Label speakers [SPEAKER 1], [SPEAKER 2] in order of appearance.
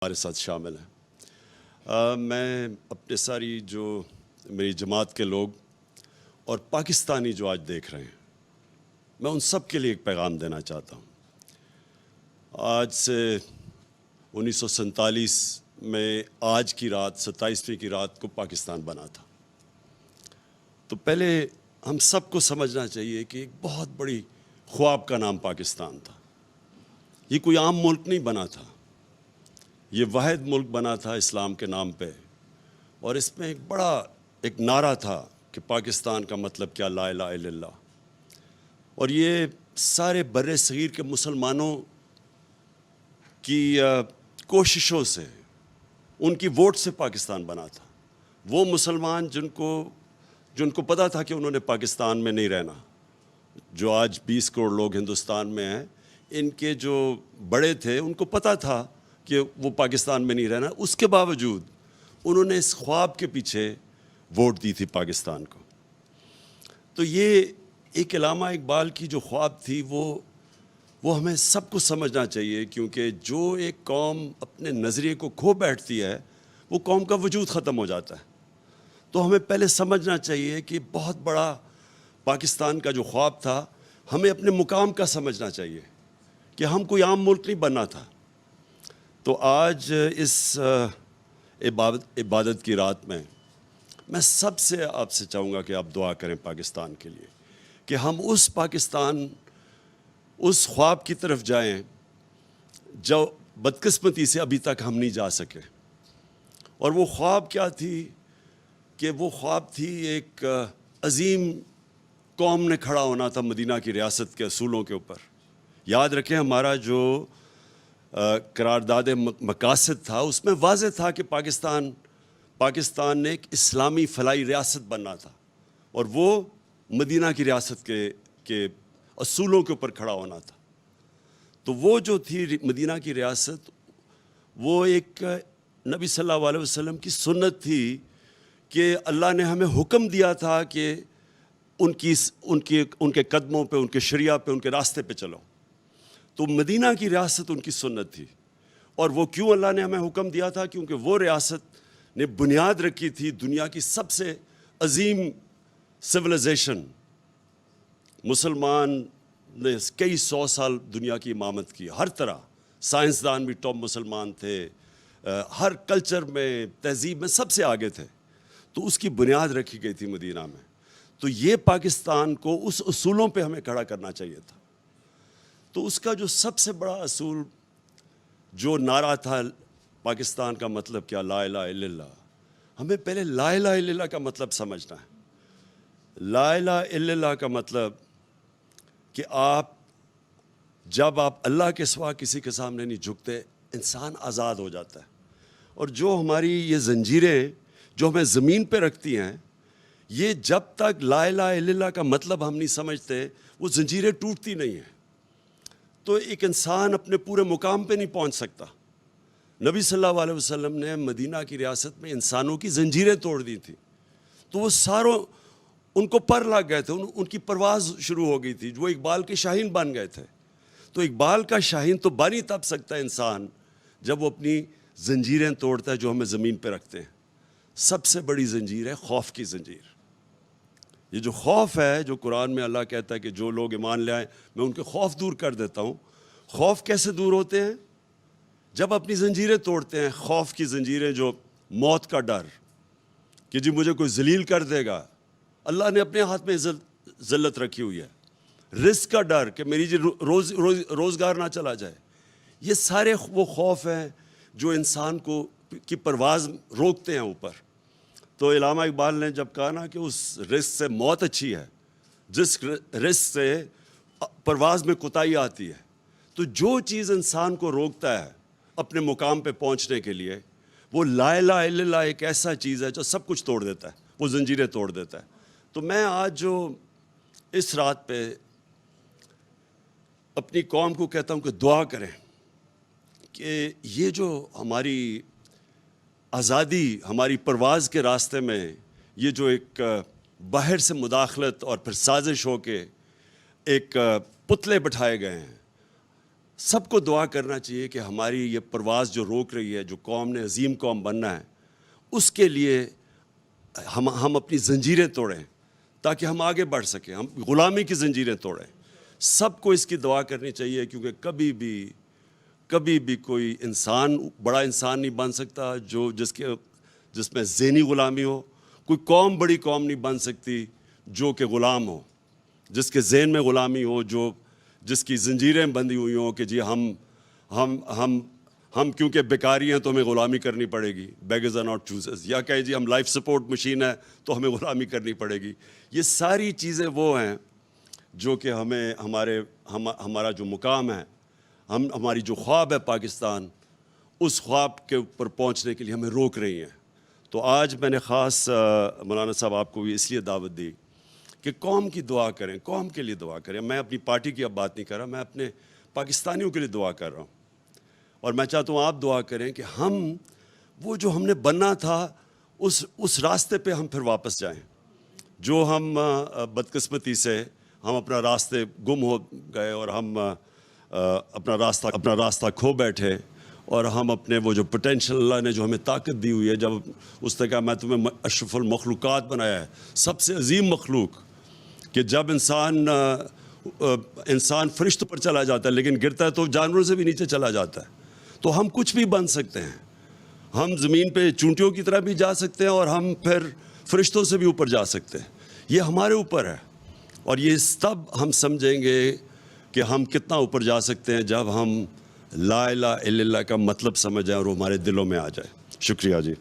[SPEAKER 1] ہمارے ساتھ شامل ہیں۔ میں اپنے ساری جو میری جماعت کے لوگ اور پاکستانی جو آج دیکھ رہے ہیں، میں ان سب کے لیے ایک پیغام دینا چاہتا ہوں۔ آج سے 1947 میں آج کی رات 27ویں کی رات کو پاکستان بنا تھا۔ تو پہلے ہم سب کو سمجھنا چاہیے کہ ایک بہت بڑی خواب کا نام پاکستان تھا۔ یہ کوئی عام ملک نہیں بنا تھا، یہ واحد ملک بنا تھا اسلام کے نام پہ، اور اس میں ایک بڑا ایک نعرہ تھا کہ پاکستان کا مطلب کیا، لا الہ الا اللہ۔ اور یہ سارے بر صغیر کے مسلمانوں کی کوششوں سے، ان کی ووٹ سے پاکستان بنا تھا۔ وہ مسلمان جن کو پتہ تھا کہ انہوں نے پاکستان میں نہیں رہنا، جو آج 20 کروڑ لوگ ہندوستان میں ہیں، ان کے جو بڑے تھے ان کو پتہ تھا کہ وہ پاکستان میں نہیں رہنا، اس کے باوجود انہوں نے اس خواب کے پیچھے ووٹ دی تھی پاکستان کو۔ تو یہ ایک علامہ اقبال کی جو خواب تھی وہ ہمیں سب کو سمجھنا چاہیے، کیونکہ جو ایک قوم اپنے نظریے کو کھو بیٹھتی ہے وہ قوم کا وجود ختم ہو جاتا ہے۔ تو ہمیں پہلے سمجھنا چاہیے کہ بہت بڑا پاکستان کا جو خواب تھا، ہمیں اپنے مقام کا سمجھنا چاہیے کہ ہم کوئی عام ملک نہیں بننا تھا۔ تو آج اس عبادت کی رات میں سب سے آپ سے چاہوں گا کہ آپ دعا کریں پاکستان کے لیے، کہ ہم اس پاکستان، اس خواب کی طرف جائیں جو بدقسمتی سے ابھی تک ہم نہیں جا سکے۔ اور وہ خواب کیا تھی؟ کہ وہ خواب تھی ایک عظیم قوم نے کھڑا ہونا تھا مدینہ کی ریاست کے اصولوں کے اوپر۔ یاد رکھیں، ہمارا جو قرارداد مقاصد تھا اس میں واضح تھا کہ پاکستان نے ایک اسلامی فلاحی ریاست بننا تھا، اور وہ مدینہ کی ریاست کے اصولوں کے اوپر کھڑا ہونا تھا۔ تو وہ جو تھی مدینہ کی ریاست، وہ ایک نبی صلی اللہ علیہ وسلم کی سنت تھی کہ اللہ نے ہمیں حکم دیا تھا کہ ان کے قدموں پہ، ان کے شریعہ پہ، ان کے راستے پہ چلو۔ تو مدینہ کی ریاست ان کی سنت تھی۔ اور وہ کیوں اللہ نے ہمیں حکم دیا تھا؟ کیونکہ وہ ریاست نے بنیاد رکھی تھی دنیا کی سب سے عظیم سویلائزیشن۔ مسلمان نے کئی 100 سال دنیا کی امامت کی، ہر طرح سائنسدان بھی ٹاپ مسلمان تھے، ہر کلچر میں، تہذیب میں سب سے آگے تھے۔ تو اس کی بنیاد رکھی گئی تھی مدینہ میں۔ تو یہ پاکستان کو اس اصولوں پہ ہمیں کھڑا کرنا چاہیے تھا۔ تو اس کا جو سب سے بڑا اصول، جو نعرہ تھا پاکستان کا مطلب کیا، لا الہ الا اللہ۔ ہمیں پہلے لا الہ الا اللہ کا مطلب سمجھنا ہے۔ لا الہ الا اللہ کا مطلب کہ جب آپ اللہ کے سوا کسی کے سامنے نہیں جھکتے، انسان آزاد ہو جاتا ہے۔ اور جو ہماری یہ زنجیریں جو ہمیں زمین پہ رکھتی ہیں، یہ جب تک لا الہ الا اللہ کا مطلب ہم نہیں سمجھتے، وہ زنجیریں ٹوٹتی نہیں ہیں۔ تو ایک انسان اپنے پورے مقام پہ نہیں پہنچ سکتا۔ نبی صلی اللہ علیہ وسلم نے مدینہ کی ریاست میں انسانوں کی زنجیریں توڑ دی تھیں۔ تو وہ ان کو پر لگ گئے تھے، ان کی پرواز شروع ہو گئی تھی، وہ اقبال کے شاہین بن گئے تھے۔ تو اقبال کا شاہین تو بن ہی تب سکتا ہے انسان جب وہ اپنی زنجیریں توڑتا ہے جو ہمیں زمین پہ رکھتے ہیں۔ سب سے بڑی زنجیر ہے خوف کی زنجیر۔ یہ جو خوف ہے، جو قرآن میں اللہ کہتا ہے کہ جو لوگ ایمان لے آئیں میں ان کے خوف دور کر دیتا ہوں۔ خوف کیسے دور ہوتے ہیں؟ جب اپنی زنجیریں توڑتے ہیں۔ خوف کی زنجیریں، جو موت کا ڈر کہ جی مجھے کوئی ذلیل کر دے گا، اللہ نے اپنے ہاتھ میں ذلت رکھی ہوئی ہے۔ رزق کا ڈر کہ میری روزگار نہ چلا جائے۔ یہ سارے وہ خوف ہیں جو انسان کی پرواز روکتے ہیں اوپر۔ تو علامہ اقبال نے جب کہا نا کہ اس رزق سے موت اچھی ہے، جس رزق سے پرواز میں کوتاہی آتی ہے، تو جو چیز انسان کو روکتا ہے اپنے مقام پہ پہنچنے کے لیے، وہ لا الہ الا اللہ ایک ایسا چیز ہے جو سب کچھ توڑ دیتا ہے، وہ زنجیریں توڑ دیتا ہے۔ تو میں آج جو اس رات پہ اپنی قوم کو کہتا ہوں کہ دعا کریں کہ یہ جو ہماری آزادی، ہماری پرواز کے راستے میں یہ جو ایک باہر سے مداخلت اور پھر سازش ہو کے ایک پتلے بٹھائے گئے ہیں، سب کو دعا کرنا چاہیے کہ ہماری یہ پرواز جو روک رہی ہے، جو قوم نے عظیم قوم بننا ہے، اس کے لیے ہم اپنی زنجیریں توڑیں تاکہ ہم آگے بڑھ سکیں، ہم غلامی کی زنجیریں توڑیں. سب کو اس کی دعا کرنی چاہیے، کیونکہ کبھی بھی کوئی انسان بڑا انسان نہیں بن سکتا جس میں ذہنی غلامی ہو. کوئی قوم بڑی قوم نہیں بن سکتی جو کہ غلام ہو، جس کے ذہن میں غلامی ہو، جس کی زنجیریں بندھی ہوئی ہوں کہ جی ہم کیونکہ بیکاری ہیں تو ہمیں غلامی کرنی پڑے گی، بیگرز آر ناٹ چوزرز، یا کہیں جی ہم لائف سپورٹ مشین ہے تو ہمیں غلامی کرنی پڑے گی. یہ ساری چیزیں وہ ہیں جو کہ ہمارا جو مقام ہے، ہماری جو خواب ہے پاکستان، اس خواب کے اوپر پہنچنے کے لیے ہمیں روک رہی ہیں. تو آج میں نے خاص مولانا صاحب آپ کو بھی اس لیے دعوت دی کہ قوم کی دعا کریں، قوم کے لیے دعا کریں. میں اپنی پارٹی کی اب بات نہیں کر رہا، میں اپنے پاکستانیوں کے لیے دعا کر رہا ہوں. اور میں چاہتا ہوں آپ دعا کریں کہ وہ جو ہم نے بننا تھا اس راستے پہ ہم پھر واپس جائیں. جو ہم بدقسمتی سے ہم اپنا راستے گم ہو گئے اور ہم اپنا راستہ کھو بیٹھے، اور ہم اپنے وہ جو پوٹینشیل اللہ نے جو ہمیں طاقت دی ہوئی ہے، جب اس نے کہا میں تمہیں اشرف المخلوقات بنایا ہے، سب سے عظیم مخلوق، کہ جب انسان فرشتوں پر چلا جاتا ہے لیکن گرتا ہے تو جانوروں سے بھی نیچے چلا جاتا ہے. تو ہم کچھ بھی بن سکتے ہیں، ہم زمین پہ چونٹیوں کی طرح بھی جا سکتے ہیں اور ہم پھر فرشتوں سے بھی اوپر جا سکتے ہیں. یہ ہمارے اوپر ہے، اور یہ تب ہم سمجھیں گے کہ ہم کتنا اوپر جا سکتے ہیں جب ہم لا الہ الا اللہ کا مطلب سمجھ جائیں اور وہ ہمارے دلوں میں آ جائے. شکریہ جی.